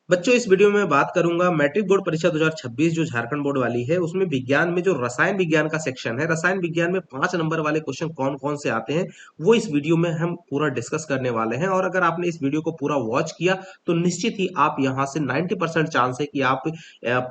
बच्चों इस वीडियो में बात करूंगा मैट्रिक बोर्ड परीक्षा 2026 जो झारखंड बोर्ड वाली है उसमें विज्ञान में जो रसायन विज्ञान का सेक्शन है रसायन विज्ञान में 5 नंबर वाले क्वेश्चन कौन कौन से आते हैं वो इस वीडियो में हम पूरा डिस्कस करने वाले हैं। और अगर आपने इस वीडियो को पूरा वॉच किया तो निश्चित ही आप यहां से 90% चांस है कि आप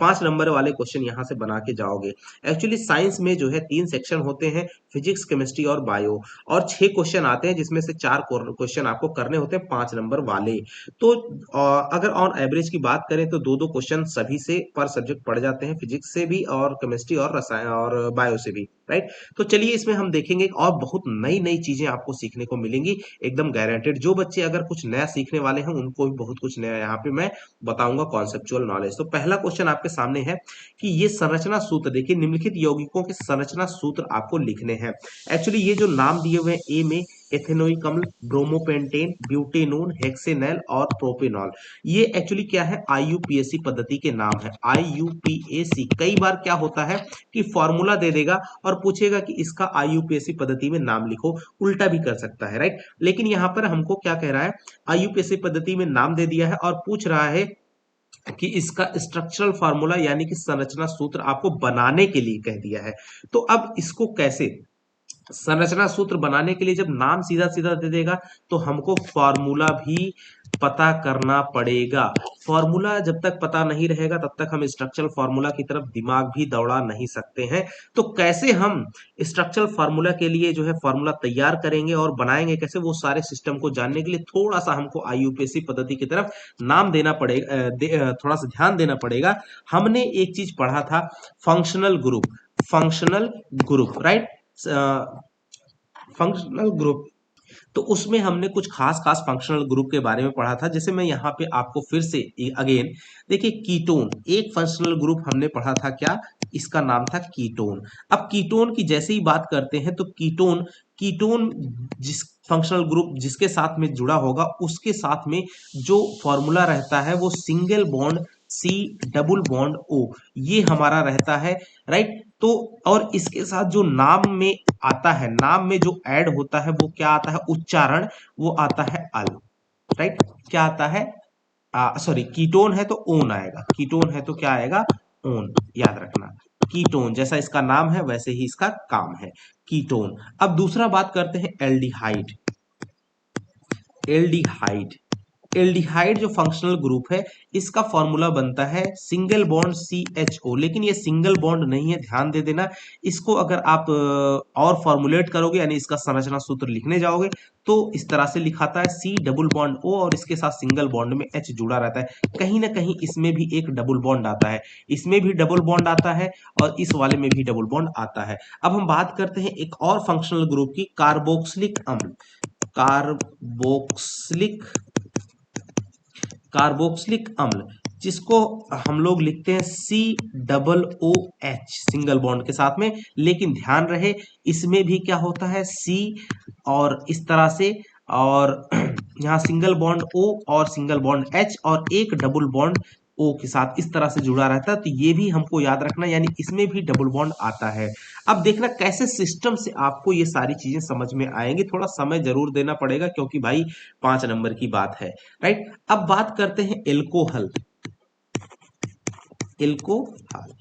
5 नंबर वाले क्वेश्चन यहां से बना के जाओगे। एक्चुअली साइंस में जो है 3 सेक्शन होते हैं, फिजिक्स केमिस्ट्री और बायो, और 6 क्वेश्चन आते हैं जिसमें से 4 क्वेश्चन आपको करने होते हैं 5 नंबर वाले। तो अगर ऑन एवरेज की बात करें तो दो दो क्वेश्चन सभी से पर सब्जेक्ट पड़ जाते हैं, फिजिक्स से भी और केमिस्ट्री और रसायन और बायो से भी, राइट। तो चलिए इसमें हम देखेंगे और बहुत नई नई चीजें आपको सीखने को मिलेंगी, एकदम गारंटेड। जो बच्चे अगर कुछ नया सीखने वाले हैं उनको भी बहुत कुछ नया यहाँ पे मैं बताऊंगा, कॉन्सेप्चुअल नॉलेज। तो पहला क्वेश्चन आपके सामने है कि ये संरचना सूत्र देखिए, निम्नलिखित यौगिकों के संरचना सूत्र आपको लिखने हैं। एक्चुअली ये जो नाम दिए हुए हैं ए में एथेनोइक अम्ल, ब्रोमोपेंटेन, ब्यूटेनोन, हेक्सेनल और प्रोपेनॉल, ये एक्चुअली क्या है, आईयूपीएसी पद्धति के नाम है। आईयूपीएसी कई बार क्या होता है कि फॉर्मूला दे देगा और पूछेगा कि इसका आईयूपीएसी पद्धति में नाम लिखो, उल्टा भी कर सकता है, राइट। लेकिन यहाँ पर हमको क्या कह रहा है, आईयूपीएसी पद्धति में नाम दे दिया है और पूछ रहा है कि इसका स्ट्रक्चरल फार्मूला यानी कि संरचना सूत्र आपको बनाने के लिए कह दिया है। तो अब इसको कैसे, संरचना सूत्र बनाने के लिए जब नाम सीधा सीधा दे देगा तो हमको फॉर्मूला भी पता करना पड़ेगा। फॉर्मूला जब तक पता नहीं रहेगा तब तक हम स्ट्रक्चरल फार्मूला की तरफ दिमाग भी दौड़ा नहीं सकते हैं। तो कैसे हम स्ट्रक्चरल फार्मूला के लिए जो है फॉर्मूला तैयार करेंगे और बनाएंगे कैसे, वो सारे सिस्टम को जानने के लिए थोड़ा सा हमको आईयूपीएसी पद्धति की तरफ नाम देना पड़ेगा, थोड़ा सा ध्यान देना पड़ेगा। हमने एक चीज पढ़ा था, functional group, functional group, right, functional group. तो उसमें हमने कुछ खास खास फंक्शनल ग्रुप के बारे में पढ़ा था। जैसे मैं यहाँ पे आपको फिर से अगेन देखिए, कीटोन एक फंक्शनल ग्रुप हमने पढ़ा था, क्या इसका नाम था, कीटोन। अब कीटोन की जैसे ही बात करते हैं तो कीटोन, कीटोन जिस फंक्शनल ग्रुप जिसके साथ में जुड़ा होगा उसके साथ में जो फॉर्मूला रहता है वो single bond C double bond O, ये हमारा रहता है, राइट। तो और इसके साथ जो नाम में आता है, नाम में जो ऐड होता है वो क्या आता है, उच्चारण, वो आता है अल, राइट। क्या आता है, सॉरी, कीटोन है तो ओन आएगा, कीटोन है तो क्या आएगा, ओन, याद रखना। कीटोन जैसा इसका नाम है वैसे ही इसका काम है, कीटोन। अब दूसरा बात करते हैं एल्डिहाइड। एल्डिहाइड, एल्डिहाइड जो फंक्शनल ग्रुप है इसका फॉर्मूला बनता है single bond C H O, लेकिन ये सिंगल बॉन्ड नहीं है, ध्यान दे देना। इसको अगर आप और फॉर्मुलेट करोगे यानी इसका संरचना सूत्र लिखने जाओगे तो इस तरह से लिखाता है सी डबल बॉन्ड ओ और इसके साथ सिंगल बॉन्ड में एच जुड़ा रहता है। कहीं ना कहीं इसमें भी एक डबल बॉन्ड आता है, इसमें भी डबल बॉन्ड आता है और इस वाले में भी डबल बॉन्ड आता है। अब हम बात करते हैं एक और फंक्शनल ग्रुप की, कार्बोक्सिलिक अम्ल। कार्बोक्सिलिक, कार्बोक्सिलिक अम्ल, जिसको हम लोग लिखते हैं C double O H single bond के साथ में, लेकिन ध्यान रहे इसमें भी क्या होता है, सी और इस तरह से, और यहाँ सिंगल बॉन्ड ओ और सिंगल बॉन्ड एच और एक डबल बॉन्ड ओ के साथ इस तरह से जुड़ा रहता है। तो ये भी हमको याद रखना, यानी इसमें भी डबल बॉन्ड आता है। अब देखना कैसे सिस्टम से आपको ये सारी चीजें समझ में आएंगी, थोड़ा समय जरूर देना पड़ेगा क्योंकि भाई 5 नंबर की बात है, राइट। अब बात करते हैं एल्कोहल। एल्कोहल,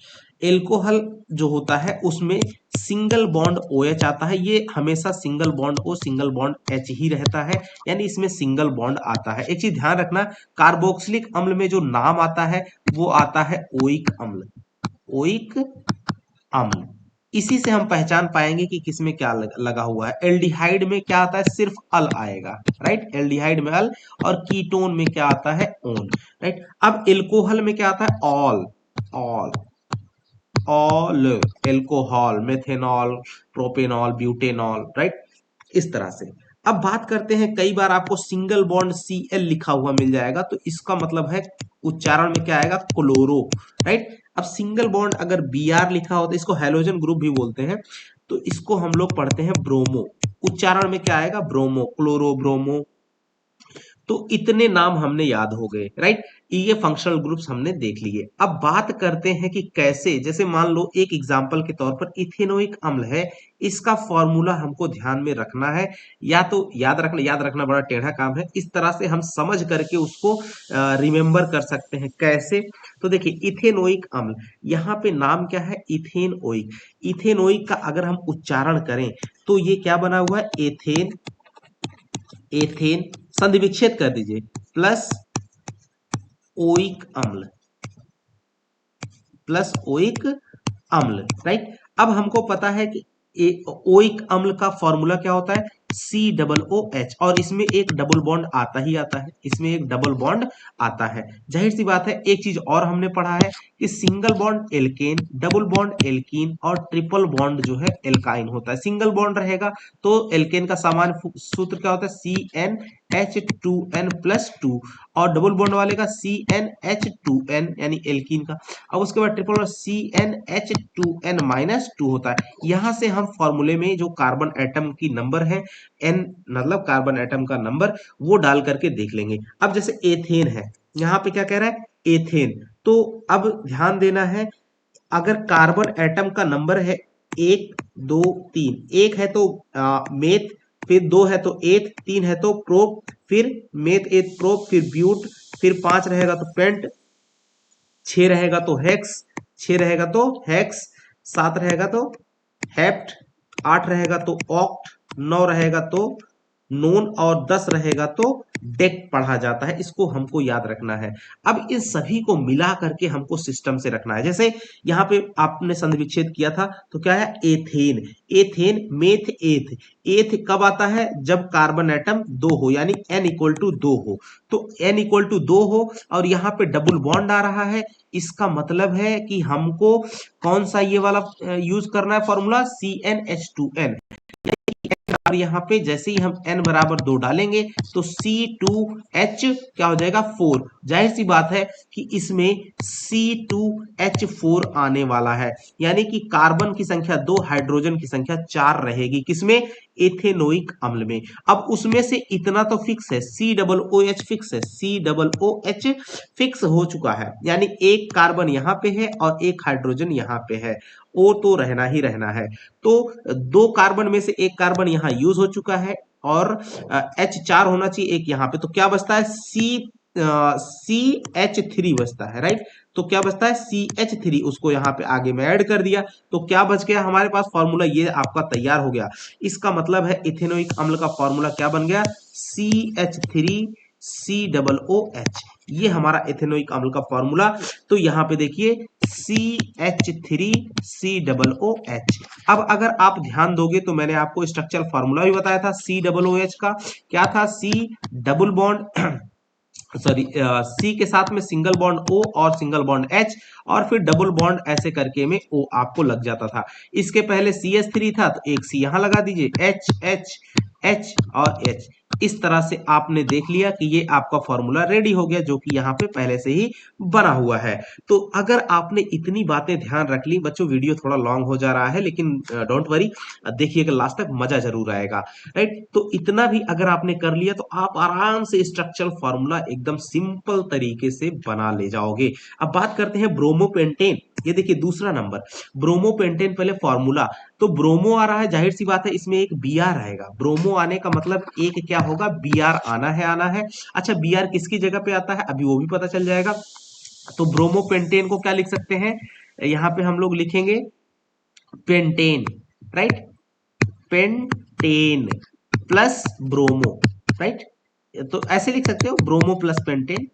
एल्कोहल जो होता है उसमें सिंगल बॉन्ड ओ एच आता है, ये हमेशा single bond O single bond H ही रहता है, यानी इसमें सिंगल बॉन्ड आता है। एक चीज ध्यान रखना, कार्बोक्सिलिक अम्ल में जो नाम आता है वो आता है ओइक अम्ल, ओइक अम्ल। इसी से हम पहचान पाएंगे कि किसमें क्या लगा हुआ है। एल्डिहाइड में क्या आता है, सिर्फ अल आएगा, राइट, एल्डिहाइड में अल, और कीटोन में क्या आता है, ओन, राइट। अब एल्कोहल में क्या आता है, all, all, all, alcohol, methanol, propanol, butanol, right, इस तरह से। अब बात करते हैं, कई बार आपको सिंगल बॉन्ड सी एल लिखा हुआ मिल जाएगा तो इसका मतलब है उच्चारण में क्या आएगा, क्लोरो, राइट। अब सिंगल बॉन्ड अगर बी आर लिखा हो तो इसको हेलोजन ग्रुप भी बोलते हैं, तो इसको हम लोग पढ़ते हैं ब्रोमो, उच्चारण में क्या आएगा, ब्रोमो, क्लोरो, ब्रोमो, तो इतने नाम हमने याद हो गए, राइट। ये फंक्शनल ग्रुप्स हमने देख लिए। अब बात करते हैं कि कैसे, जैसे मान लो एक एग्जांपल के तौर पर इथेनोइक अम्ल है, इसका फॉर्मूला हमको ध्यान में रखना है। या तो याद रखना बड़ा टेढ़ा काम है, इस तरह से हम समझ करके उसको रिमेंबर कर सकते हैं। कैसे? तो देखिए इथेनोइक अम्ल, यहाँ पे नाम क्या है? इथेनोइक। इथेनोइक का अगर हम उच्चारण करें तो ये क्या बना हुआ है? एथेन, एथेन संधि विच्छेद कर दीजिए, प्लस ओइक अम्ल, प्लस ओइक अम्ल, राइट। अब हमको पता है कि ओइक अम्ल का फॉर्मूला क्या होता है? COOH, और इसमें एक डबल बॉन्ड आता ही आता है, इसमें एक डबल बॉन्ड आता है। जाहिर सी बात है, एक चीज और हमने पढ़ा है कि single bond alkane, double bond alkene और ट्रिपल बॉन्ड जो है एल्काइन होता है। सिंगल बॉन्ड रहेगा तो एल्केन का सामान्य सूत्र क्या होता है? CnH2n+2, और डबल बॉन्ड वाले का CnH2n यानी एल्कीन का। अब उसके बाद ट्रिपल बॉन्ड CnH2n-2 होता है। यहां से हम फॉर्मूले में जो कार्बन एटम की नंबर है, n मतलब कार्बन एटम का नंबर, वो डाल करके देख लेंगे। अब जैसे एथेन है, यहाँ पे क्या कह रहा है? एथेन। तो अब ध्यान देना है, अगर कार्बन एटम का नंबर है 1 2 3, एक है तो मेथ, फिर 2 है तो एथ, 3 है तो प्रोप, फिर मेथ एथ प्रोप, फिर ब्यूट, फिर 5 रहेगा तो पेंट, 6 रहेगा तो हेक्स, 6 रहेगा तो हेक्स, 7 रहेगा तो हेप्ट, 8 रहेगा तो ऑक्ट, 9 रहेगा तो नोन, और 10 रहेगा तो डेक पढ़ा जाता है। इसको हमको याद रखना है। अब इन सभी को मिला करके हमको सिस्टम से रखना है। जैसे यहाँ पे आपने संधि विच्छेद किया था तो क्या है? एथेन, एथेन मेथ एथ। एथ कब आता है? जब कार्बन एटम 2 हो, यानी n=2 हो। तो n=2 हो और यहाँ पे डबल बॉन्ड आ रहा है, इसका मतलब है कि हमको कौन सा ये वाला यूज करना है फॉर्मूला? CnH2n। और यहाँ पे जैसे ही हम n बराबर 2 डालेंगे तो C2H क्या हो जाएगा? 4। जाहिर सी बात है कि इसमें C2H4 आने वाला है, यानी कि कार्बन की संख्या 2, हाइड्रोजन की संख्या 4 रहेगी। किसमें? एथेनोइक अम्ल में। अब उसमें से इतना तो फिक्स है, COOH फिक्स है, COOH फिक्स हो चुका है, यानी एक कार्बन यहाँ पे है और एक हाइड्रोजन यहाँ पे है, ओ तो रहना ही रहना है। तो 2 कार्बन में से एक कार्बन यहाँ यूज हो चुका है और H4 होना चाहिए एक यहाँ पे, तो क्या बचता है? CH3 बचता है, राइट। तो क्या बचता है? CH3, उसको यहाँ पे आगे में ऐड कर दिया तो क्या बच गया हमारे पास? फॉर्मूला ये आपका तैयार हो गया। इसका मतलब है इथेनोइक अम्ल का फॉर्मूला क्या बन गया? CH3COOH। ये हमारा इथेनोइक अम्ल का फॉर्मूला। तो यहाँ पे देखिए CH3COOH। अब अगर आप ध्यान दोगे तो मैंने आपको स्ट्रक्चरल फॉर्मूला भी बताया था COOH का। क्या था? C डबल बॉन्ड सॉरी, सी के साथ में सिंगल बॉन्ड O और सिंगल बॉन्ड H, और फिर डबल बॉन्ड ऐसे करके में O आपको लग जाता था। इसके पहले CH3 था तो एक C यहां लगा दीजिए, H H H और H। इस तरह से आपने देख लिया कि ये आपका फॉर्मूला रेडी हो गया, जो कि यहाँ पे पहले से ही बना हुआ है। तो अगर आपने इतनी बातें ध्यान रख ली बच्चों, वीडियो थोड़ा लॉन्ग हो जा रहा है लेकिन डोंट वरी, देखिएगा लास्ट तक, मजा जरूर आएगा, राइट। तो इतना भी अगर आपने कर लिया तो आप आराम से स्ट्रक्चरल फॉर्मूला एकदम सिंपल तरीके से बना ले जाओगे। अब बात करते हैं ब्रोमोपेंटेन। ये देखिए दूसरा नंबर ब्रोमोपेंटेन, पहले फॉर्मूला। तो ब्रोमो आ रहा है, जाहिर सी बात है इसमें एक Br आएगा। ब्रोमो आने का मतलब एक क्या होगा? Br आना है, आना है। अच्छा Br किसकी जगह पे आता है अभी वो भी पता चल जाएगा। तो ब्रोमोपेंटेन को क्या लिख सकते हैं? यहाँ पे हम लोग लिखेंगे pentane, right. Pentane plus bromo, right. तो ऐसे लिख सकते हो ब्रोमो प्लस पेंटेन।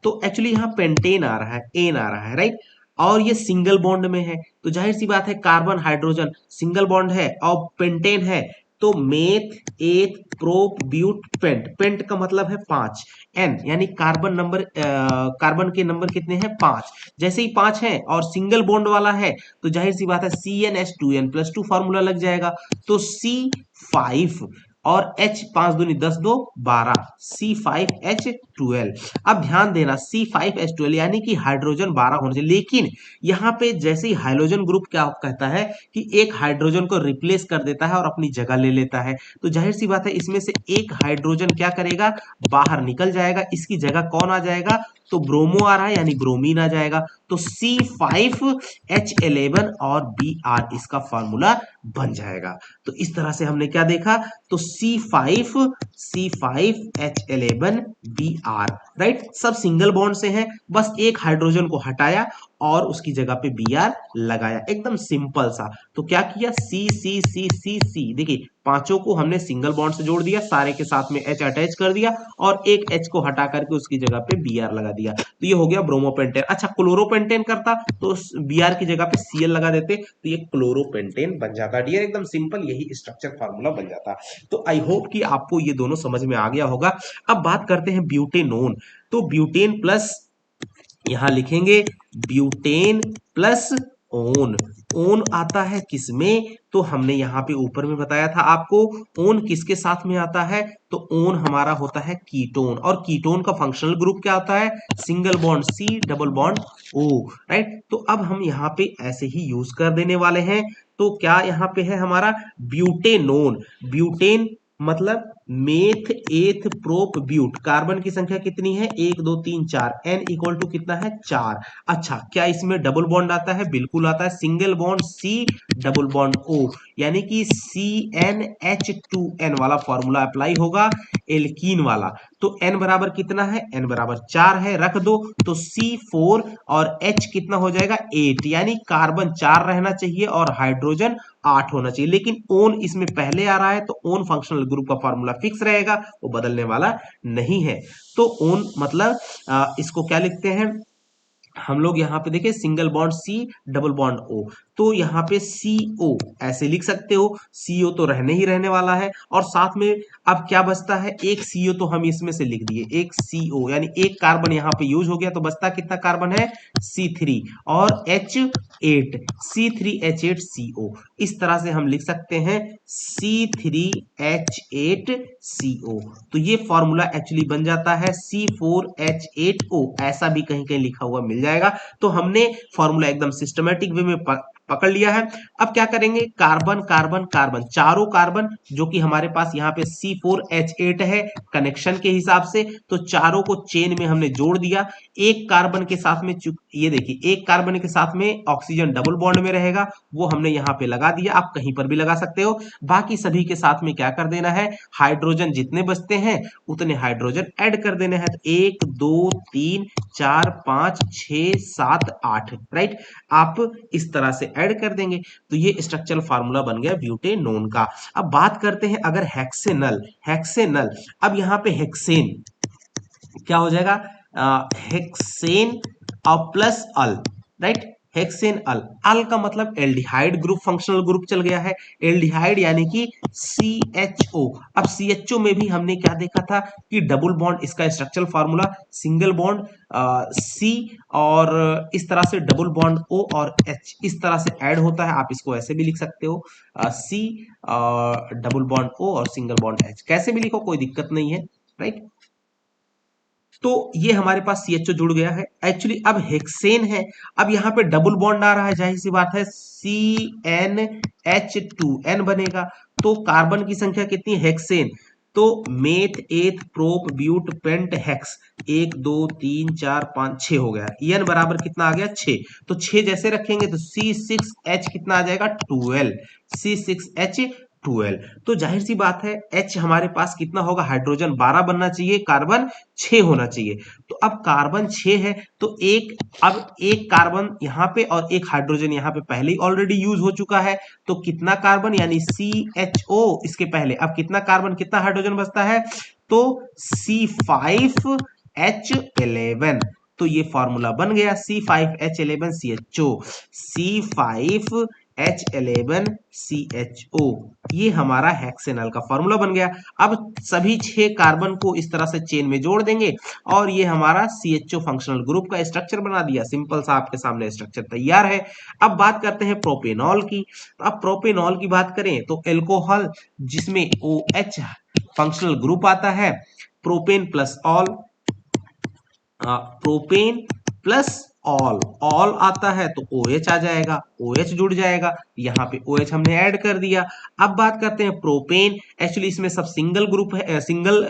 तो एक्चुअली यहाँ पेंटेन आ रहा है, एन आ रहा है, राइट। और ये सिंगल बॉन्ड में है तो जाहिर सी बात है कार्बन हाइड्रोजन सिंगल बॉन्ड है और पेंटेन है, तो meth eth prop ब्यूट paint. Paint का मतलब है 5, एन यानी कार्बन नंबर, कार्बन के नंबर कितने हैं? 5। जैसे ही 5 है और सिंगल बॉन्ड वाला है तो जाहिर सी बात है CnH2n+2 फॉर्मूला लग जाएगा। तो C5 और H 5 दूनी 10 2 12, C5H 12। अब ध्यान देना C5H12 यानी कि हाइड्रोजन 12 होने चाहिए, लेकिन यहाँ पे जैसे ही हाइड्रोजन ग्रुप क्या कहता है कि एक हाइड्रोजन को रिप्लेस कर देता है और अपनी जगह ले लेता है, तो जाहिर सी बात है इसमें से एक हाइड्रोजन क्या करेगा, बाहर निकल जाएगा, इसकी जगह कौन आ जाएगा, तो ब्रोमो आ रहा है यानी ब्रोमीन आ जाएगा। तो C5H11 और Br इसका फॉर्मूला बन जाएगा। तो इस तरह से हमने क्या देखा, तो C5H11Br, राइट, सब सिंगल बॉन्ड से हैं, बस एक हाइड्रोजन को हटाया और उसकी जगह पे Br लगाया, एकदम सिंपल सा। तो क्या किया, C, देखिए पांचों को हमने सिंगल बॉन्ड से जोड़ दिया, सारे के साथ में H अटैच कर दिया और एक H को हटा करके उसकी जगह पे Br लगा दिया, तो ये हो गया ब्रोमोपेंटेन। अच्छा, क्लोरोपेंटेन करता तो Br की जगह पे Cl लगा देते, तो ये क्लोरोपेंटेन बन जाता। डियर एकदम सिंपल यही स्ट्रक्चर फार्मूला बन जाता। तो आई होप कि आपको ये दोनों समझ में आ गया होगा। अब बात करते हैं ब्यूटेनोन। तो ब्यूटेन प्लस, यहां लिखेंगे ब्यूटेन प्लस ओन। ओन आता है किसमें, तो हमने यहाँ पे ऊपर में बताया था आपको, ओन किसके साथ में आता है, तो ओन हमारा होता है कीटोन, और कीटोन का फंक्शनल ग्रुप क्या होता है, single bond C double bond O, right. तो अब हम यहाँ पे ऐसे ही यूज कर देने वाले हैं। तो क्या यहाँ पे है हमारा ब्यूटेनोन, ब्यूटेन मतलब meth eth prop but, carbon की संख्या कितनी है, 1 2 3 4, n इक्वल टू कितना है 4। अच्छा, क्या इसमें डबल बॉन्ड आता है, बिल्कुल आता है, single bond C double bond O, यानी कि CnH2n वाला फॉर्मूला अप्लाई होगा एल्कीन वाला। तो n बराबर कितना है, n बराबर 4 है, रख दो, तो C4 और H कितना हो जाएगा 8, यानी कार्बन 4 रहना चाहिए और हाइड्रोजन 8 होना चाहिए, लेकिन ओन इसमें पहले आ रहा है, तो ओन फंक्शनल ग्रुप का फॉर्मूला फिक्स रहेगा, वो बदलने वाला नहीं है। तो ओन मतलब इसको क्या लिखते हैं हम लोग, यहाँ पे देखिए single bond C double bond O, तो यहाँ पे CO ऐसे लिख सकते हो, CO तो रहने ही रहने वाला है, और साथ में अब क्या बचता है, एक CO तो हम इसमें से लिख दिए, एक CO यानी एक कार्बन यहाँ पे यूज हो गया, तो बचता कितना कार्बन है C3 और H8, C3H8CO, इस तरह से हम लिख सकते हैं C3H8CO। तो ये फॉर्मूला एक्चुअली बन जाता है C4H8O, ऐसा भी कहीं कहीं लिखा हुआ मिल जाएगा। तो हमने फॉर्मूला एकदम सिस्टमेटिक वे में पकड़ लिया है। अब क्या करेंगे, कार्बन कार्बन कार्बन, चारों कार्बन जो कि हमारे पास यहाँ पे C4H8 है कनेक्शन के हिसाब से, तो चारों को चेन में हमने जोड़ दिया। एक कार्बन के साथ में, ये देखिए एक कार्बन के साथ में ऑक्सीजन डबल बॉन्ड में रहेगा, वो हमने यहाँ पे लगा दिया, आप कहीं पर भी लगा सकते हो। बाकी सभी के साथ में क्या कर देना है, हाइड्रोजन जितने बचते हैं उतने हाइड्रोजन ऐड कर देने हैं, तो 1 2 3 4 5 6 7 8, राइट, आप इस तरह से ऐड कर देंगे। तो ये स्ट्रक्चरल फार्मूला बन गया ब्यूटेनोन का। अब बात करते हैं अगर हेक्सेनल, हेक्सेनल, अब यहाँ पे हेक्सेन क्या हो जाएगा, हेक्सेन और प्लस अल, राइट, हेक्सेन अल, अल का मतलब एल्डिहाइड ग्रुप, फंक्शनल ग्रुप चल गया है, एल्डिहाइड यानी कि CHO। अब CHO में भी हमने क्या देखा था कि डबल बॉन्ड, इसका structural formula single bond C और इस तरह से डबल बॉन्ड O और H इस तरह से ऐड होता है, आप इसको ऐसे भी लिख सकते हो C डबल बॉन्ड O और सिंगल बॉन्ड H, कैसे भी लिखो कोई दिक्कत नहीं है, राइट। तो ये हमारे पास CHO जुड़ गया है। एक्चुअली अब हेक्सेन है, अब यहाँ पे डबल बॉन्ड आ रहा है, जाहिर सी बात है CnH2n बनेगा, तो कार्बन की संख्या कितनी है, हेक्सेन, तो meth eth prop ब्यूट paint hex, 1 2 3 4 5 6 हो गया, एन बराबर कितना आ गया 6, तो 6 जैसे रखेंगे तो C6H कितना आ जाएगा 12, C6H12। तो जाहिर सी बात है H हमारे पास कितना होगा, हाइड्रोजन 12 बनना चाहिए, कार्बन 6 होना चाहिए। तो अब कार्बन 6 है, तो अब एक कार्बन यहाँ पे और एक हाइड्रोजन यहाँ पे पहले ही ऑलरेडी यूज हो चुका है, तो कितना कार्बन यानी CHO इसके पहले, अब कितना कार्बन कितना हाइड्रोजन बचता है, तो C5H11, तो ये फॉर्मूला बन गया C5H11 CHO, C5H11CHO, ये हमारा हेक्सेनल का फॉर्मूला बन गया। अब सभी 6 कार्बन को इस तरह से चेन में जोड़ देंगे और ये हमारा CHO फंक्शनल ग्रुप का स्ट्रक्चर बना दिया, सिंपल सा आपके सामने स्ट्रक्चर तैयार है। अब बात करते हैं प्रोपेनॉल की। तो अब प्रोपेनॉल की बात करें तो एल्कोहल जिसमें OH फंक्शनल ग्रुप आता है, propane plus all, propane plus all, all आता है तो OH आ जाएगा, OH जुड़ जाएगा, यहाँ पे OH हमने ऐड कर दिया। अब बात करते हैं प्रोपेन, एक्चुअली इसमें सब सिंगल ग्रुप है, सिंगल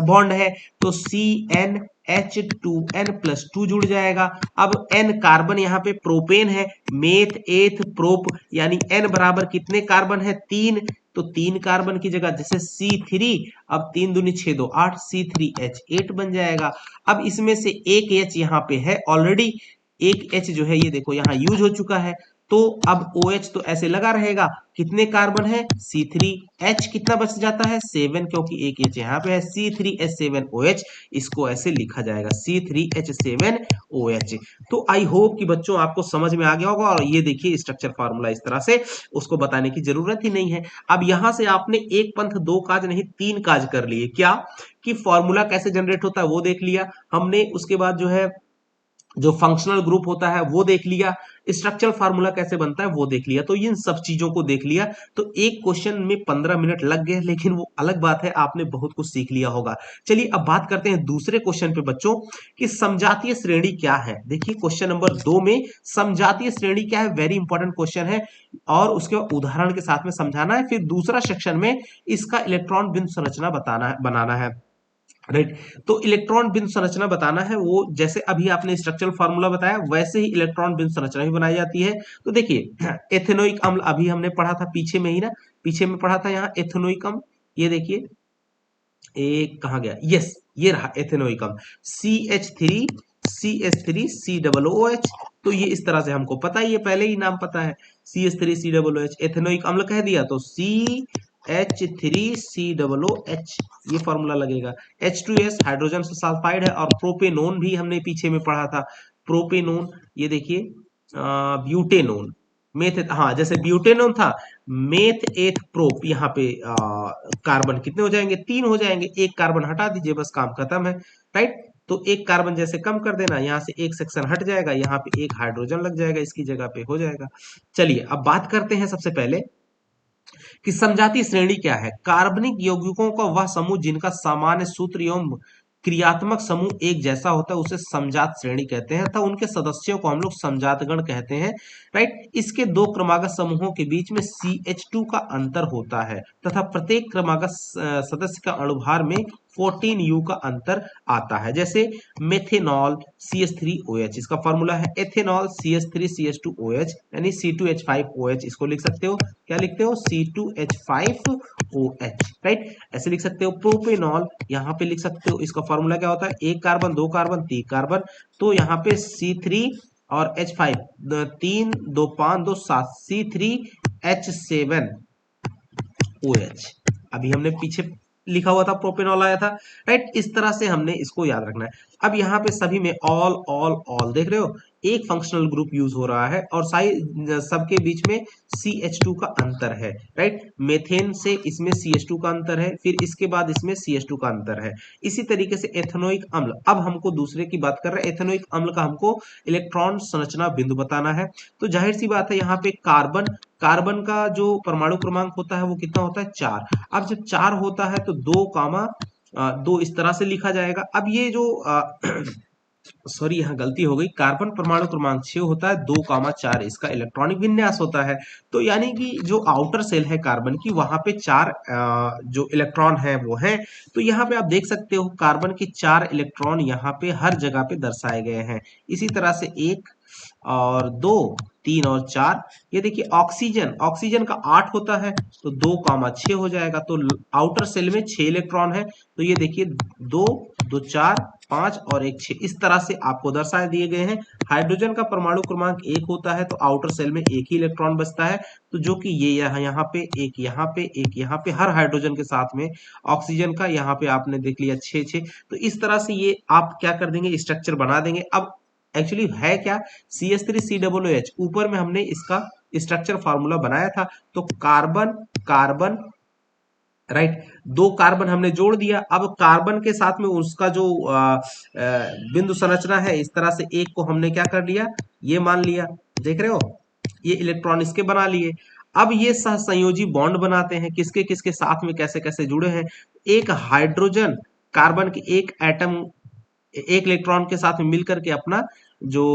बॉन्ड है, तो CnH2n+2 जुड़ जाएगा। अब N कार्बन यहाँ पे प्रोपेन है, मेथ एथ प्रोप, यानी N बराबर कितने कार्बन है, 3, तो 3 कार्बन की जगह जैसे C3, अब 3 दूनी 6 2 8, C3H8 बन जाएगा। अब इसमें से एक H यहाँ पे है ऑलरेडी, एक H जो है ये देखो यहाँ यूज हो चुका है, तो अब OH तो ऐसे लगा रहेगा, कितने कार्बन है, C3H कितना बच जाता है, 7, क्योंकि एक H यहाँ पे है, C3H7OH, इसको ऐसे लिखा जाएगा C3H7OH। तो आई होप कि बच्चों आपको समझ में आ गया होगा, और ये देखिए स्ट्रक्चर फार्मूला इस तरह से, उसको बताने की जरूरत ही नहीं है। अब यहां से आपने एक पंथ दो काज नहीं 3 काज कर लिए, क्या कि फॉर्मूला कैसे जनरेट होता है वो देख लिया हमने, उसके बाद जो है जो फंक्शनल ग्रुप होता है वो देख लिया, स्ट्रक्चरल फार्मूला कैसे बनता है वो देख लिया, तो इन सब चीजों को देख लिया, तो एक क्वेश्चन में 15 मिनट लग गए, लेकिन वो अलग बात है, आपने बहुत कुछ सीख लिया होगा। चलिए अब बात करते हैं दूसरे क्वेश्चन पे बच्चों, कि समजातीय श्रेणी क्या है। देखिए क्वेश्चन नंबर 2 में समजातीय श्रेणी क्या है, वेरी इंपॉर्टेंट क्वेश्चन है, और उसके उदाहरण के साथ में समझाना है, फिर दूसरा सेक्शन में इसका इलेक्ट्रॉन बिंदु संरचना बनाना है, राइट। तो इलेक्ट्रॉन बिंदु संरचना बताना है, वो जैसे अभी आपने स्ट्रक्चरल फार्मूला बताया वैसे ही इलेक्ट्रॉन बिंदु संरचना भी बनाई जाती है। तो देखिए एथेनोइक अम्ल अभी हमने पढ़ा था पीछे में ही ना, पीछे में पढ़ा था यहाँ एथेनोइक अम्ल, ये देखिए एक कहाँ गया, यस ये रहा एथेनोइक अम्ल, CH3CH3COOH, तो ये इस तरह से हमको पता है, ये पहले ही नाम पता है, CH3COOH, एथेनोइक अम्ल कह दिया तो CH3COOH, ये फॉर्मूला लगेगा। H2S हाइड्रोजन से सल्फाइड है, और प्रोपेनोन भी हमने पीछे में पढ़ा था, प्रोपेनोन, ये देखिए ब्यूटेनोन, मेथ, हाँ जैसे ब्यूटेनोन था, मेथ एथ प्रोप, यहाँ पे कार्बन कितने हो जाएंगे, 3 हो जाएंगे, एक कार्बन हटा दीजिए बस काम खत्म है, राइट। तो एक कार्बन जैसे कम कर देना, यहाँ से एक सेक्शन हट जाएगा, यहाँ पे एक हाइड्रोजन लग जाएगा इसकी जगह पे, हो जाएगा। चलिए अब बात करते हैं सबसे पहले कि समजातीय श्रेणी क्या है। कार्बनिक यौगिकों का वह समूह जिनका सामान्य सूत्र एवं क्रियात्मक समूह एक जैसा होता है उसे समजात श्रेणी कहते हैं, तथा उनके सदस्यों को हम लोग समजात गण कहते हैं, राइट। इसके दो क्रमागत समूहों के बीच में CH2 का अंतर होता है, तथा प्रत्येक क्रमागत सदस्य का अणुभार में 14U का अंतर आता है। जैसे मेथेनॉल CH3OH, इसका फॉर्मूला है एथेनॉल CH3CH2OH, यानी C2H5OH, इसको लिख सकते हो, क्या लिखते हो, C2H5OH, राइट, ऐसे लिख सकते हो। प्रोपेनॉल यहाँ पे लिख सकते हो, इसका फॉर्मूला क्या होता है, एक कार्बन, दो कार्बन, तीन कार्बन, तो यहाँ पे C3 और H5, 3 2 5 2 7, C3H7OH, अभी हमने पीछे लिखा हुआ था प्रोपेनॉल आया था, राइट। इस तरह से हमने इसको याद रखना है। अब यहाँ पे सभी में ऑल ऑल ऑल देख रहे हो, एक फंक्शनल ग्रुप यूज हो रहा है, और सबके बीच में CH2 का अंतर है, राइट। मेथेन से इसमें CH2 का अंतर है, फिर इसके बाद इसमें CH2 का अंतर है। इसी तरीके से एथेनोइक अम्ल, अब हमको दूसरे की बात कर रहे हैं, एथेनोइक अम्ल का हमको इलेक्ट्रॉन संरचना बिंदु बताना है। तो जाहिर सी बात है यहाँ पे कार्बन, कार्बन का जो परमाणु क्रमांक होता है वो कितना होता है, 4। अब जब 4 होता है तो 2 कामा 2 इस तरह से लिखा जाएगा। अब ये जो सॉरी यहाँ गलती हो गई, कार्बन परमाणु क्रमांक 6 होता है, 2 कामा 4 इसका इलेक्ट्रॉनिक विन्यास होता है। तो यानी कि जो आउटर सेल है कार्बन की, वहां पे 4 जो इलेक्ट्रॉन है वो है। तो यहाँ पे आप देख सकते हो कार्बन के 4 इलेक्ट्रॉन यहाँ पे हर जगह पे दर्शाए गए हैं। इसी तरह से 1 और 2 3 और 4, ये देखिए ऑक्सीजन, ऑक्सीजन का 8 होता है, तो 2 कामा 6 हो जाएगा, तो आउटर सेल में 6 इलेक्ट्रॉन है, तो ये देखिए 2 2 4 5 और 1 6, इस तरह से आपको दर्शाए दिए गए हैं। हाइड्रोजन का परमाणु क्रमांक 1 होता है, तो आउटर सेल में एक ही इलेक्ट्रॉन बचता है, तो जो कि ये यहाँ पे एक, यहाँ पे एक, यहाँ पे हर हाइड्रोजन के साथ में ऑक्सीजन का यहाँ पे आपने देख लिया 6 6। तो इस तरह से ये आप क्या कर देंगे, स्ट्रक्चर बना देंगे। अब एक्चुअली है क्या, CH3COOH, ऊपर में हमने इसका स्ट्रक्चर फार्मूला बनाया था, तो कार्बन कार्बन, राइट, 2 कार्बन हमने जोड़ दिया। अब कार्बन के साथ में उसका जो बिंदु संरचना है, इस तरह से एक को हमने क्या कर लिया, ये मान लिया, देख रहे हो, ये इलेक्ट्रॉन इसके बना लिए। अब ये सहसंयोजी बॉन्ड बनाते हैं, किसके किसके साथ में कैसे कैसे जुड़े हैं। एक हाइड्रोजन कार्बन के एक एटम एक इलेक्ट्रॉन के साथ में मिलकर के अपना जो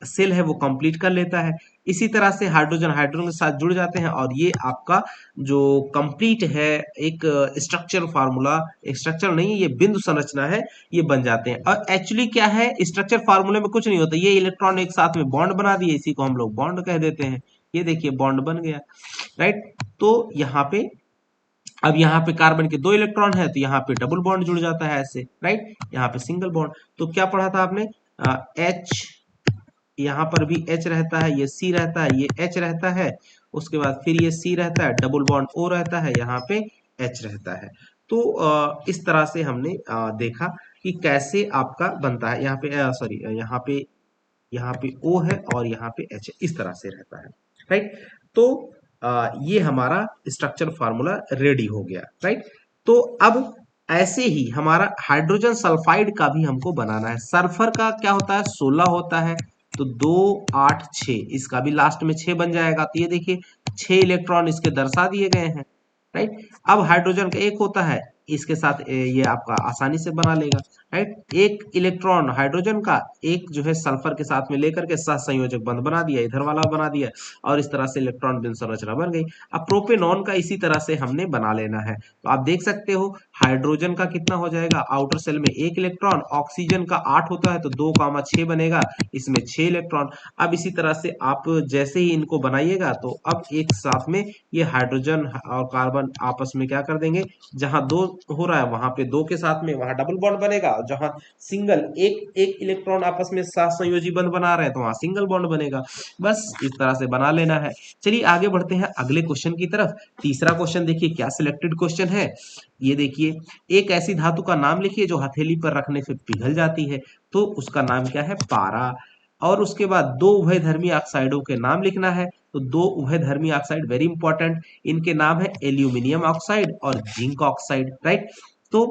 सेल है वो कंप्लीट कर लेता है। इसी तरह से हाइड्रोजन हाइड्रोजन के साथ जुड़ जाते हैं और ये आपका जो कंप्लीट है एक स्ट्रक्चर फार्मूला, स्ट्रक्चर नहीं है ये बिंदु संरचना है, ये बन जाते हैं। और एक्चुअली क्या है, स्ट्रक्चर फार्मूले में कुछ नहीं होता, ये इलेक्ट्रॉन एक साथ में बॉन्ड बना दिए, इसी को हम लोग बॉन्ड कह देते हैं। ये देखिए बॉन्ड बन गया, राइट। तो यहाँ पे अब यहाँ पे कार्बन के 2 इलेक्ट्रॉन है तो यहाँ पे डबल बॉन्ड जुड़ जाता है ऐसे, राइट। यहाँ पे सिंगल बॉन्ड। तो क्या पढ़ा था आपने, एच, यहाँ पर भी एच रहता है, ये सी रहता है, ये एच रहता है, उसके बाद फिर ये सी रहता है, डबल बॉन्ड ओ रहता है, यहाँ पे एच रहता है। तो इस तरह से हमने देखा कि कैसे आपका बनता है। यहाँ पे सॉरी, यहाँ पे ओ है और यहाँ पे एच है, इस तरह से रहता है, राइट। तो ये हमारा स्ट्रक्चर फार्मूला रेडी हो गया, राइट। तो अब ऐसे ही हमारा हाइड्रोजन सल्फाइड का भी हमको बनाना है। सल्फर का क्या होता है, 16 होता है, तो 2 8 6, इसका भी लास्ट में 6 बन जाएगा। तो ये देखिए 6 इलेक्ट्रॉन इसके दर्शा दिए गए हैं, राइट। अब हाइड्रोजन का एक होता है, इसके साथ ये आपका आसानी से बना लेगा, राइट। एक इलेक्ट्रॉन हाइड्रोजन का, एक जो है सल्फर के साथ में लेकर के सह संयोजक बंध बना दिया, इधर वाला बना दिया, और इस तरह से इलेक्ट्रॉन बिंदु संरचना बन गई। अब प्रोपेनॉन का इसी तरह से हमने बना लेना है। तो आप देख सकते हो हाइड्रोजन का कितना हो जाएगा, आउटर सेल में एक इलेक्ट्रॉन, ऑक्सीजन का 8 होता है तो 2, 6 बनेगा, इसमें 6 इलेक्ट्रॉन। अब इसी तरह से आप जैसे ही इनको बनाइएगा तो अब एक साथ में ये हाइड्रोजन और कार्बन आपस में क्या कर देंगे, जहां 2 हो रहा है वहां पे 2 के साथ में वहां डबल बॉन्ड बनेगा, जहां सिंगल एक एक इलेक्ट्रॉन आपस में साथ संयोजी बंध बना रहे हैं तो वहां सिंगल बॉन्ड बनेगा। बस इस तरह से बना लेना है। चलिए आगे बढ़ते हैं अगले क्वेश्चन की तरफ। तीसरा क्वेश्चन देखिए क्या सिलेक्टेड क्वेश्चन है, ये देखिए, एक ऐसी धातु का नाम लिखिए जो हथेली पर रखने से पिघल जाती है, तो उसका नाम क्या है, पारा। और उसके बाद 2 उभयधर्मी ऑक्साइडों के नाम लिखना है, तो 2 उभयधर्मी ऑक्साइड वेरी इंपॉर्टेंट, इनके नाम है एल्यूमिनियम ऑक्साइड और जिंक ऑक्साइड, राइट। तो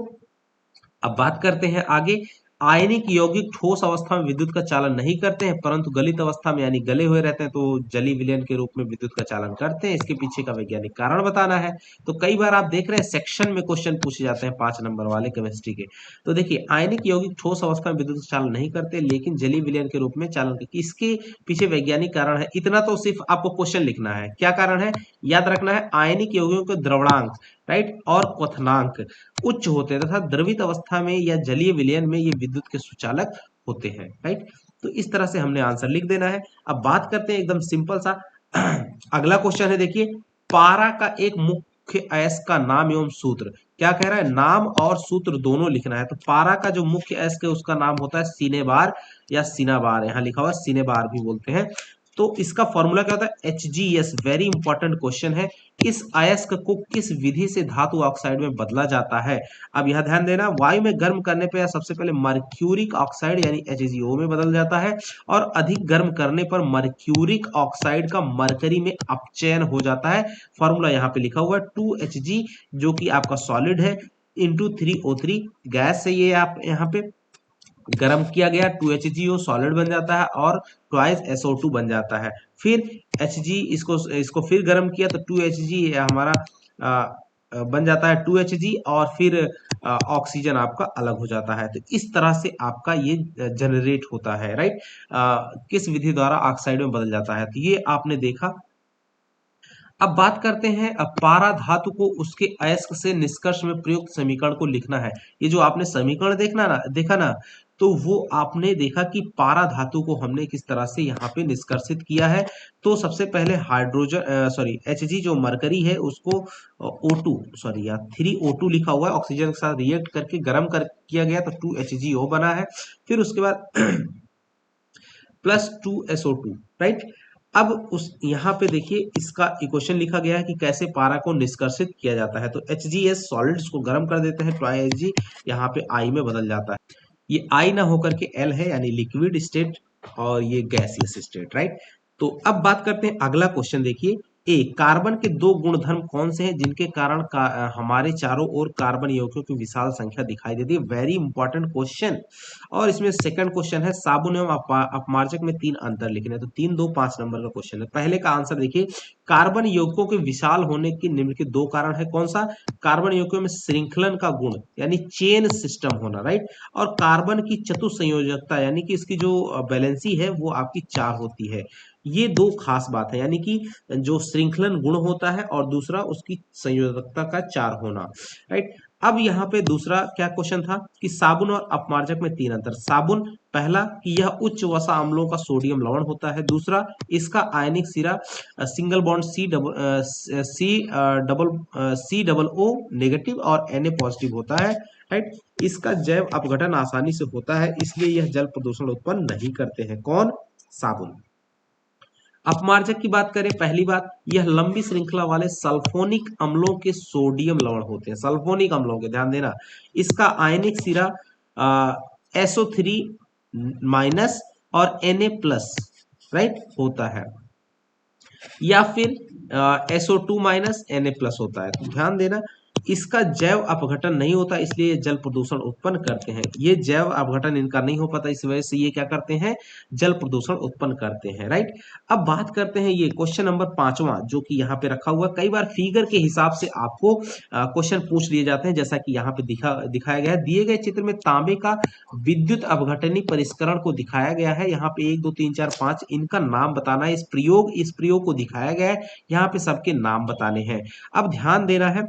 अब बात करते हैं आगे। आयनिक यौगिक ठोस अवस्था में विद्युत का चालन नहीं करते हैं, परंतु गलित अवस्था में यानी गले हुए रहते हैं तो जली विलयन के रूप में विद्युत का चालन करते हैं। इसके पीछे का वैज्ञानिक कारण बताना है। तो कई बार आप देख रहे हैं सेक्शन में क्वेश्चन पूछे जाते हैं 5 नंबर वाले केमिस्ट्री के। तो देखिए आयनिक यौगिक ठोस अवस्था में विद्युत का चालन नहीं करते लेकिन जली विलयन के रूप में चालन करते, इसके पीछे वैज्ञानिक कारण है। इतना तो सिर्फ आपको क्वेश्चन लिखना है, क्या कारण है याद रखना है, आयनिक यौगिकों के द्रवणांक, राइट, और क्वथनांक उच्च होते हैं तथा द्रवित अवस्था में या जलीय विलयन में ये विद्युत के सुचालक होते हैं, राइट। तो इस तरह से हमने आंसर लिख देना है। अब बात करते हैं एकदम सिंपल सा अगला क्वेश्चन है, देखिए पारा का एक मुख्य अयस्क का नाम एवं सूत्र। क्या कह रहा है, नाम और सूत्र दोनों लिखना है। तो पारा का जो मुख्य अयस्क है उसका नाम होता है सिनेबार या सिनाबार, यहाँ लिखा हुआ सिनेबार भी बोलते हैं। तो इसका फॉर्मूला क्या होता है, HgS, वेरी इंपॉर्टेंट क्वेश्चन है। इस अयस्क को किस विधि से धातु ऑक्साइड में बदला जाता है। अब यह ध्यान देना, वायु में गर्म करने पर सबसे पहले मर्क्यूरिक ऑक्साइड यानी HgO में बदल जाता है, और अधिक गर्म करने पर मर्क्यूरिक ऑक्साइड का मरकरी में अपचयन हो जाता है। फॉर्मूला यहाँ पे लिखा हुआ है 2Hg, जो कि आपका सॉलिड है, इंटू 3O3 गैस से ये आप यहाँ पे गर्म किया गया, 2HgO सॉलिड बन जाता है और ट्वाइस SO2 बन जाता है। फिर Hg, इसको फिर गर्म किया तो 2Hg हमारा बन जाता है 2Hg, और फिर ऑक्सीजन आपका अलग हो जाता है। तो इस तरह से आपका ये जनरेट होता है, राइट। किस विधि द्वारा ऑक्साइड में बदल जाता है, तो ये आपने देखा। अब बात करते हैं, अब पारा धातु को उसके अयस्क से निष्कर्ष में प्रयुक्त समीकरण को लिखना है। ये जो आपने समीकरण देखा ना, तो वो आपने देखा कि पारा धातु को हमने किस तरह से यहाँ पे निष्कर्षित किया है। तो सबसे पहले हाइड्रोजन सॉरी Hg जो मरकरी है उसको O2 सॉरी या 3O2 लिखा हुआ है, ऑक्सीजन के साथ रिएक्ट करके गर्म कर किया गया तो 2HgO बना है। फिर उसके बाद प्लस 2SO2, राइट। अब उस यहाँ पे देखिए इसका इक्वेशन लिखा गया है कि कैसे पारा को निष्कर्षित किया जाता है। तो HgS सॉलिड्स को गर्म कर देते हैं, 2Hg यहाँ पे I में बदल जाता है। ये I ना होकर के L है यानी लिक्विड स्टेट, और ये गैसियस स्टेट, राइट। तो अब बात करते हैं अगला क्वेश्चन, देखिए ए, कार्बन के दो गुणधर्म कौन से हैं जिनके कारण हमारे चारों ओर कार्बन यौगिकों की विशाल संख्या दिखाई देती है? Very important question. और इसमें सेकंड क्वेश्चन है, साबुन एवं अपमार्जक में तीन अंतर लिखने हैं। तो 3, 2, 5 नंबर का क्वेश्चन है। पहले का आंसर देखिए, कार्बन यौगिकों के विशाल होने के निम्नलिखित दो कारण है। कौन सा? कार्बन यौगिकों में श्रृंखलन का गुण यानी चेन सिस्टम होना, राइट। और कार्बन की चतुसंयोजकता यानी कि इसकी जो बैलेंसी है वो आपकी 4 होती है। ये दो खास बात है, यानी कि जो श्रृंखलन गुण होता है और दूसरा उसकी संयोजकता का 4 होना, राइट। अब यहाँ पे दूसरा क्या क्वेश्चन था कि साबुन और अपमार्जक में तीन अंतर। साबुन, पहला कि यह उच्च वसा अम्लों का सोडियम लवण होता है। दूसरा, इसका आयनिक सिरा single bond C double O negative और Na पॉजिटिव होता है, राइट। इसका जैव अपघटन आसानी से होता है, इसलिए यह जल प्रदूषण उत्पन्न नहीं करते हैं। कौन? साबुन। अपमार्जक की बात करें, पहली बात, यह लंबी श्रृंखला वाले सल्फोनिक अम्लों के सोडियम लवण होते हैं। सल्फोनिक अम्लों के, ध्यान देना। इसका आयनिक सिरा SO3 माइनस और Na प्लस, राइट, होता है, या फिर SO2 माइनस Na प्लस होता है। तो ध्यान देना, इसका जैव अपघटन नहीं होता, इसलिए ये जल प्रदूषण उत्पन्न करते हैं। ये जैव अपघटन इनका नहीं हो पाता, इस वजह से ये क्या करते हैं? जल प्रदूषण उत्पन्न करते हैं, राइट। अब बात करते हैं ये क्वेश्चन नंबर 5वां जो कि यहाँ पे रखा हुआ। कई बार फिगर के हिसाब से आपको क्वेश्चन पूछ लिए जाते हैं, जैसा कि यहाँ पे दिखाया गया है। दिए गए चित्र में तांबे का विद्युत अपघटनी परिष्करण को दिखाया गया है। यहाँ पे 1, 2, 3, 4, 5 इनका नाम बताना है। इस प्रयोग को दिखाया गया है, यहाँ पे सबके नाम बताने हैं। अब ध्यान देना है,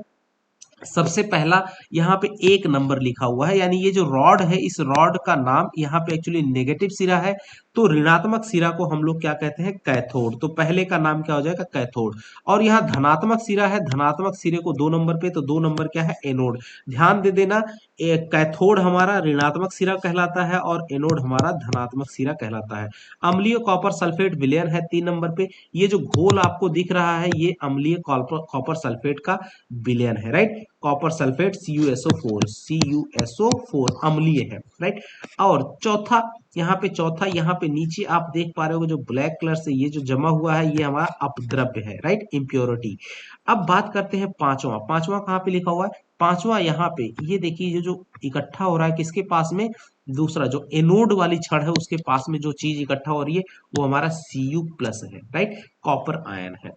सबसे पहला यहाँ पे 1 नंबर लिखा हुआ है, यानी ये जो रॉड है, इस रॉड का नाम यहाँ पे एक्चुअली नेगेटिव सिरा है, तो ऋणात्मक सिरा को हम लोग क्या कहते हैं? कैथोड। तो पहले का नाम क्या हो जाएगा? कैथोड। और यहाँ धनात्मक सिरा है, धनात्मक सिरे को 2 नंबर पे, तो 2 नंबर क्या है? एनोड। ध्यान दे देना, कैथोड हमारा ऋणात्मक सिरा कहलाता है और एनोड हमारा धनात्मक सिरा कहलाता है। अम्लीय कॉपर सल्फेट विलयन है 3 नंबर पे। ये जो घोल आपको दिख रहा है, ये अम्लीय कॉपर सल्फेट का विलयन है, राइट। कॉपर सल्फेट CuSO4 अम्लीय है, राइट। और चौथा, यहाँ पे नीचे आप देख पा रहे हो जो ब्लैक कलर से ये जो जमा हुआ है, ये हमारा अपद्रव्य है, राइट, इम्प्योरिटी। अब बात करते हैं पांचवा कहाँ पे लिखा हुआ है? पांचवा यहाँ पे ये देखिए, ये जो इकट्ठा हो रहा है किसके पास में? दूसरा जो एनोड वाली छड़ है उसके पास में जो चीज इकट्ठा हो रही है वो हमारा Cu+ है, राइट, कॉपर आयन है।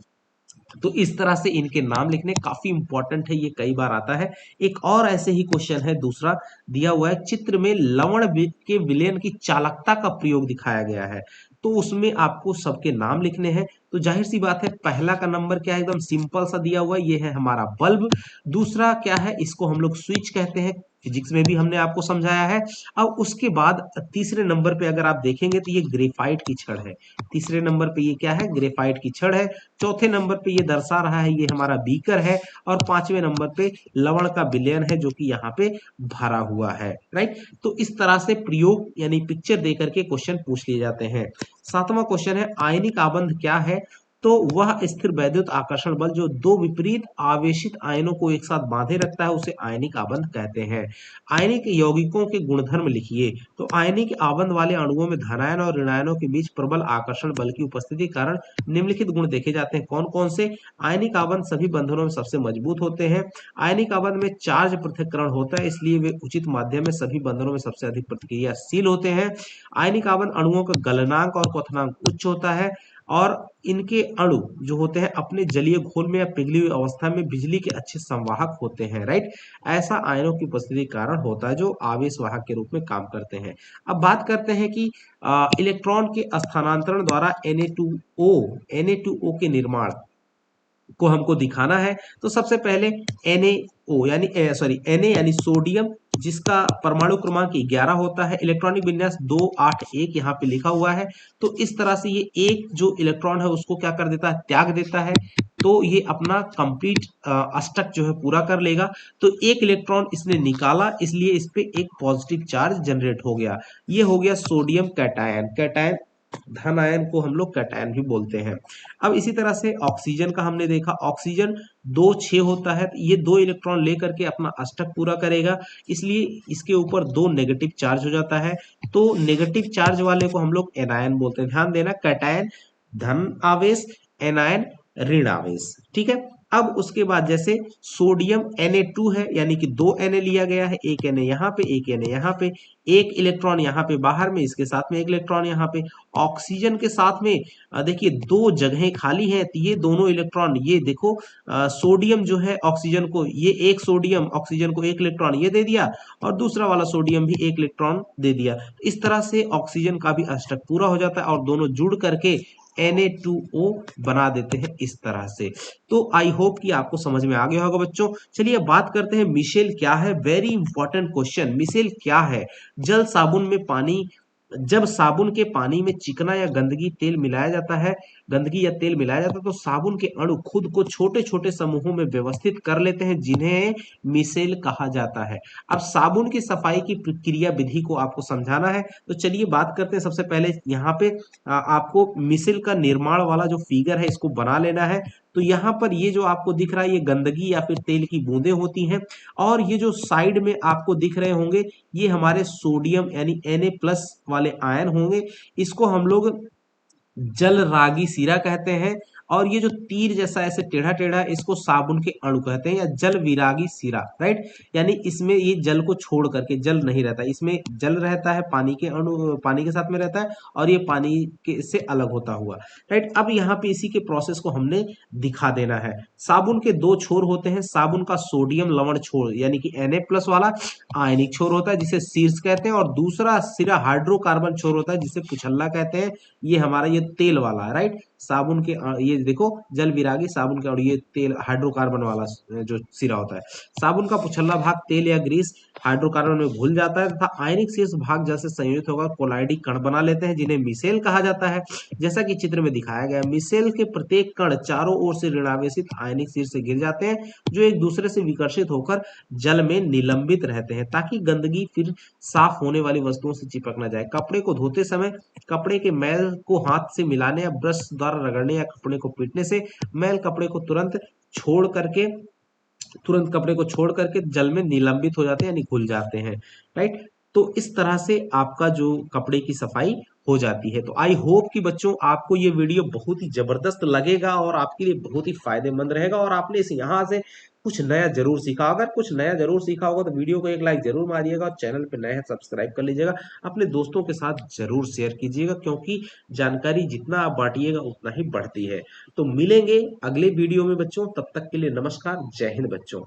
तो इस तरह से इनके नाम लिखने काफी इंपॉर्टेंट है, ये कई बार आता है। एक और ऐसे ही क्वेश्चन है, दूसरा दिया हुआ है, चित्र में लवण के विलयन की चालकता का प्रयोग दिखाया गया है, तो उसमें आपको सबके नाम लिखने हैं। तो जाहिर सी बात है, पहला का नंबर क्या है? एकदम सिंपल सा दिया हुआ है, ये है हमारा बल्ब। दूसरा क्या है? इसको हम लोग स्विच कहते हैं, फिजिक्स में भी हमने आपको समझाया है। अब उसके बाद तीसरे नंबर पे अगर आप देखेंगे तो ये ग्रेफाइट की छड़ है। तीसरे नंबर पे ये क्या है? ग्रेफाइट की छड़ है। चौथे नंबर पे ये दर्शा रहा है, ये हमारा बीकर है। और 5वें नंबर पे लवण का विलयन है जो कि यहाँ पे भरा हुआ है, राइट। तो इस तरह से प्रयोग यानी पिक्चर दे करके क्वेश्चन पूछ लिए जाते हैं। 7वां क्वेश्चन है, आयनिक आबंध क्या है? तो वह स्थिर वैद्युत आकर्षण बल जो दो विपरीत आवेशित आयनों को एक साथ बांधे रखता है, उसे आयनिक आबंध कहते हैं। आयनिक यौगिकों के गुणधर्म लिखिए। तो आयनिक आबंध वाले अणुओं में धनायन और ऋणायनों के बीच प्रबल आकर्षण बल की उपस्थिति के कारण निम्नलिखित गुण देखे जाते हैं। कौन कौन से? आयनिक आबंध सभी बंधनों में सबसे मजबूत होते हैं। आयनिक आबंध में चार्ज पृथक्करण होता है, इसलिए वे उचित माध्यम में सभी बंधनों में सबसे अधिक प्रतिक्रियाशील होते हैं। आयनिक आबंध अणुओं का गलनांक और क्वथनांक उच्च होता है, और इनके अणु जो होते हैं अपने जलीय घोल में या पिघली हुई अवस्था में बिजली के अच्छे संवाहक होते हैं, राइट। ऐसा आयनों की उपस्थिति के कारण होता है जो आवेश वाहक के रूप में काम करते हैं। अब बात करते हैं कि इलेक्ट्रॉन के स्थानांतरण द्वारा Na2O के निर्माण को हमको दिखाना है। तो सबसे पहले NaO यानी Na यानी सोडियम, जिसका परमाणु क्रमांक 11 होता है, इलेक्ट्रॉनिक विन्यास 281 यहाँ पे लिखा हुआ है। तो इस तरह से ये एक जो इलेक्ट्रॉन है उसको क्या कर देता है? त्याग देता है। तो ये अपना कंप्लीट अष्टक जो है पूरा कर लेगा। तो एक इलेक्ट्रॉन इसने निकाला, इसलिए इस पे एक पॉजिटिव चार्ज जनरेट हो गया। ये हो गया सोडियम कैटायन। कैटायन धन आयन को हम लोग कैटायन भी बोलते हैं। अब इसी तरह से ऑक्सीजन का हमने देखा, ऑक्सीजन 2 6 होता है, तो ये 2 इलेक्ट्रॉन लेकर के अपना अष्टक पूरा करेगा, इसलिए इसके ऊपर 2 नेगेटिव चार्ज हो जाता है। तो नेगेटिव चार्ज वाले को हम लोग एनायन बोलते हैं। ध्यान देना, कैटायन धन आवेश, एनायन ऋण आवेश। ठीक है। अब उसके बाद जैसे सोडियम Na2 है, यानी कि दो Na लिया गया है, एक Na यहाँ पे, एक Na यहाँ पे, एक इलेक्ट्रॉन यहाँ पे बाहर में, इसके साथ में एक इलेक्ट्रॉन यहाँ पे। ऑक्सीजन के साथ में देखिए दो जगहें खाली हैं, तो ये दोनों इलेक्ट्रॉन, ये देखो सोडियम जो है ऑक्सीजन को, ये एक सोडियम ऑक्सीजन को एक इलेक्ट्रॉन ये दे दिया, और दूसरा वाला सोडियम भी एक इलेक्ट्रॉन दे दिया। इस तरह से ऑक्सीजन का भी अष्टक पूरा हो जाता है और दोनों जुड़ करके Na2O बना देते हैं इस तरह से। तो आई होप कि आपको समझ में आ गया होगा बच्चों। चलिए अब बात करते हैं मिशेल क्या है। वेरी इंपॉर्टेंट क्वेश्चन, मिशेल क्या है? जल साबुन में पानी, जब साबुन के पानी में चिकना या गंदगी तेल मिलाया जाता है, गंदगी या तेल मिलाया जाता है, तो साबुन के अणु खुद को छोटे छोटे समूहों में व्यवस्थित कर लेते हैं, जिन्हें मिशेल कहा जाता है। अब साबुन की सफाई की प्रक्रिया विधि को आपको समझाना है, तो चलिए बात करते हैं। सबसे पहले यहाँ पे आपको मिशेल का निर्माण वाला जो फिगर है इसको बना लेना है। तो यहाँ पर ये जो आपको दिख रहा है, ये गंदगी या फिर तेल की बूंदें होती हैं, और ये जो साइड में आपको दिख रहे होंगे, ये हमारे सोडियम यानी Na+ वाले आयन होंगे। इसको हम लोग जल रागी सीरा कहते हैं। और ये जो तीर जैसा ऐसे टेढ़ा टेढ़ा, इसको साबुन के अणु कहते हैं, या जल विरागी सीरा, राइट। यानी इसमें ये जल को छोड़ करके, जल नहीं रहता, इसमें जल रहता है, पानी के अणु पानी के साथ में रहता है, और ये पानी के से अलग होता हुआ, राइट। अब यहाँ पे इसी के प्रोसेस को हमने दिखा देना है। साबुन के दो छोर होते हैं। साबुन का सोडियम लवण छोर यानी कि Na+ वाला आयनिक छोर होता है, जिसे शीर्ष कहते हैं, और दूसरा सिरा हाइड्रोकार्बन छोर होता है, जिसे पुछल्ला कहते हैं। ये हमारा ये तेल वाला है, राइट। साबुन के ये देखो जल विरागी साबुन का, और ये तेल हाइड्रोकार्बन वाला जो सिरा होता है। साबुन का पुछल्ला भाग तेल या ग्रीस हाइड्रोकार्बन में घुल जाता है, तथा आयनिक शीर्ष भाग जैसे संयुक्त होकर कोलाइडी कण बना लेते हैं, जिन्हें मिशेल कहा जाता है। जैसा कि चित्र में दिखाया गया, मिशेल के प्रत्येक कण चारों ओर से ऋणावेशित आयनिक शीर्ष से गिर जाते हैं, जो एक दूसरे से विकर्षित होकर जल में निलंबित रहते हैं, ताकि गंदगी फिर साफ होने वाली वस्तुओं से चिपक ना जाए। कपड़े को धोते समय कपड़े के मैल को हाथ से मिलाने या ब्रश द्वारा रगड़ने या कपड़े को पीटने से मैल कपड़े को छोड़ करके जल में निलंबित हो जाते हैं, यानी घुल जाते हैं, राइट। तो इस तरह से आपका जो कपड़े की सफाई हो जाती है। तो आई होप कि बच्चों आपको ये वीडियो बहुत ही जबरदस्त लगेगा और आपके लिए बहुत ही फायदेमंद रहेगा, और आपने इस यहाँ से कुछ नया जरूर सीखा। अगर कुछ नया जरूर सीखा होगा तो वीडियो को एक लाइक जरूर मारिएगा, और चैनल पे नए हैं सब्सक्राइब कर लीजिएगा। अपने दोस्तों के साथ जरूर शेयर कीजिएगा, क्योंकि जानकारी जितना आप बांटिएगा उतना ही बढ़ती है। तो मिलेंगे अगले वीडियो में बच्चों, तब तक के लिए नमस्कार, जय हिंद बच्चों।